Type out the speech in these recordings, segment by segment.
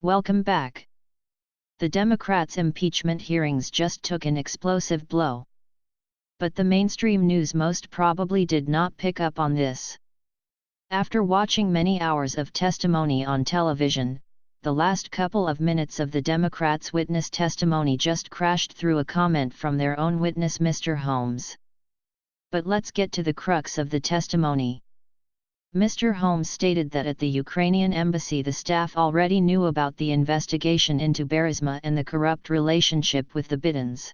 Welcome back. The Democrats' impeachment hearings just took an explosive blow. But the mainstream news most probably did not pick up on this. After watching many hours of testimony on television, the last couple of minutes of the Democrats' witness testimony just crashed through a comment from their own witness, Mr. Holmes. But let's get to the crux of the testimony. Mr. Holmes stated that at the Ukrainian embassy the staff already knew about the investigation into Burisma and the corrupt relationship with the Bidens.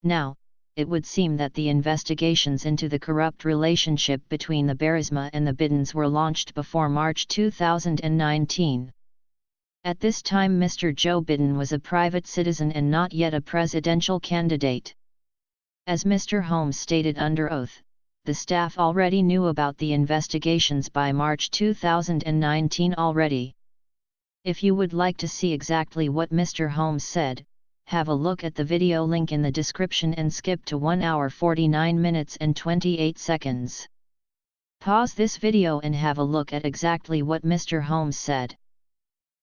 Now, it would seem that the investigations into the corrupt relationship between the Burisma and the Bidens were launched before March 2019. At this time Mr. Joe Biden was a private citizen and not yet a presidential candidate. As Mr. Holmes stated under oath, the staff already knew about the investigations by March 2019 already. If you would like to see exactly what Mr. Holmes said, have a look at the video link in the description and skip to 1 hour 49 minutes and 28 seconds. Pause this video and have a look at exactly what Mr. Holmes said.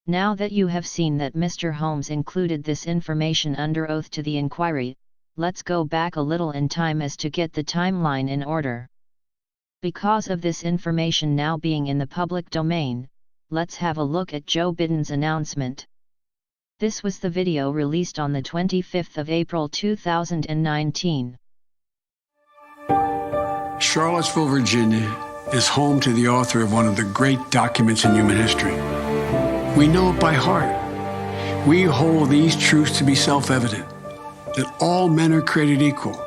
Now that you have seen that Mr. Holmes included this information under oath to the inquiry, let's go back a little in time as to get the timeline in order. Because of this information now being in the public domain, let's have a look at Joe Biden's announcement. This was the video released on the 25th of April 2019. Charlottesville, Virginia is home to the author of one of the great documents in human history. We know it by heart. We hold these truths to be self-evident, that all men are created equal,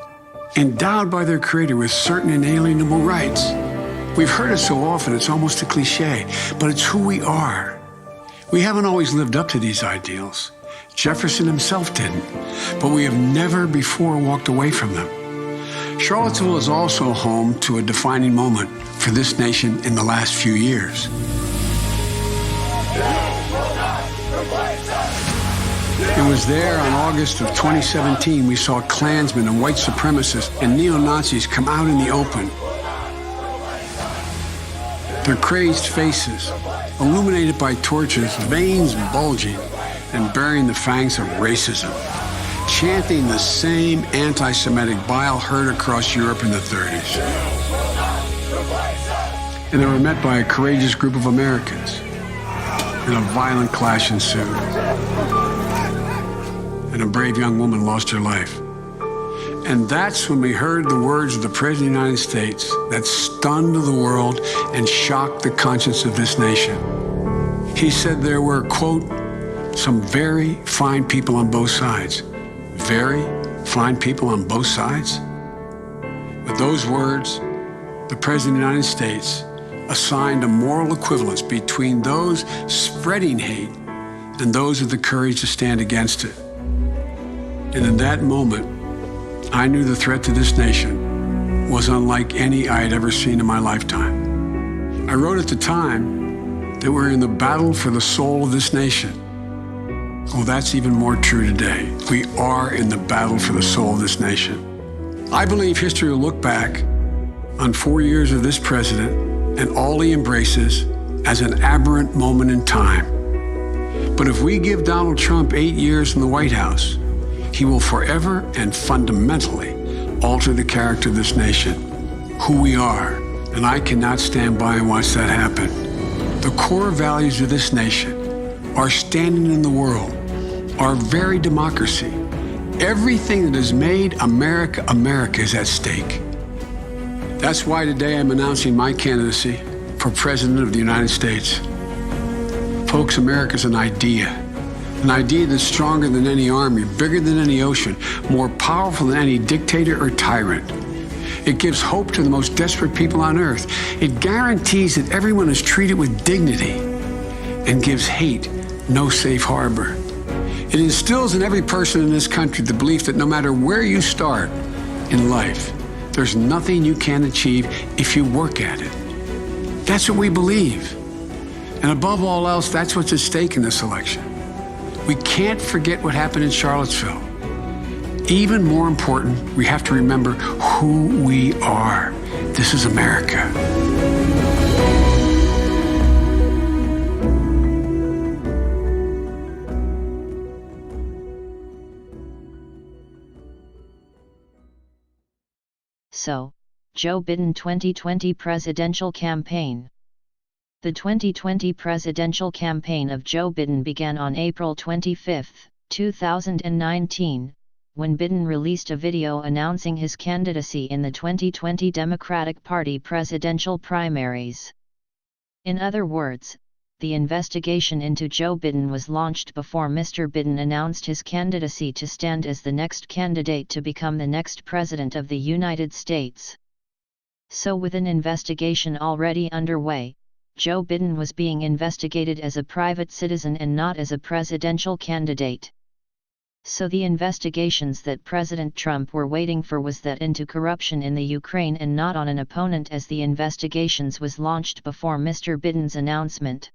endowed by their Creator with certain inalienable rights. We've heard it so often it's almost a cliche, but it's who we are. We haven't always lived up to these ideals. Jefferson himself didn't, but we have never before walked away from them. Charlottesville is also home to a defining moment for this nation in the last few years. It was there on August of 2017 we saw Klansmen and white supremacists and neo-Nazis come out in the open. Their crazed faces, illuminated by torches, veins bulging and bearing the fangs of racism, chanting the same anti-Semitic bile heard across Europe in the 30s. And they were met by a courageous group of Americans, and a violent clash ensued. And a brave young woman lost her life. And that's when we heard the words of the President of the United States that stunned the world and shocked the conscience of this nation. He said there were, quote, some very fine people on both sides. Very fine people on both sides? With those words, the President of the United States assigned a moral equivalence between those spreading hate and those with the courage to stand against it. And in that moment, I knew the threat to this nation was unlike any I had ever seen in my lifetime. I wrote at the time that we're in the battle for the soul of this nation. Well, that's even more true today. We are in the battle for the soul of this nation. I believe history will look back on 4 years of this president and all he embraces as an aberrant moment in time. But if we give Donald Trump 8 years in the White House, he will forever and fundamentally alter the character of this nation, who we are, and I cannot stand by and watch that happen. The core values of this nation, our standing in the world, our very democracy, everything that has made America America is at stake. That's why today I'm announcing my candidacy for President of the United States. Folks, America's an idea that's stronger than any army, bigger than any ocean, more powerful than any dictator or tyrant. It gives hope to the most desperate people on earth. It guarantees that everyone is treated with dignity and gives hate no safe harbor. It instills in every person in this country the belief that no matter where you start in life, there's nothing you can't achieve if you work at it. That's what we believe. And above all else, that's what's at stake in this election. We can't forget what happened in Charlottesville. Even more important, we have to remember who we are. This is America. So, Joe Biden 2020 presidential campaign. The 2020 presidential campaign of Joe Biden began on April 25, 2019, when Biden released a video announcing his candidacy in the 2020 Democratic Party presidential primaries. In other words, the investigation into Joe Biden was launched before Mr. Biden announced his candidacy to stand as the next candidate to become the next President of the United States. So with an investigation already underway, Joe Biden was being investigated as a private citizen and not as a presidential candidate. So the investigations that President Trump were waiting for was that into corruption in the Ukraine and not on an opponent, as the investigations was launched before Mr. Biden's announcement.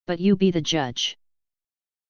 But you be the judge.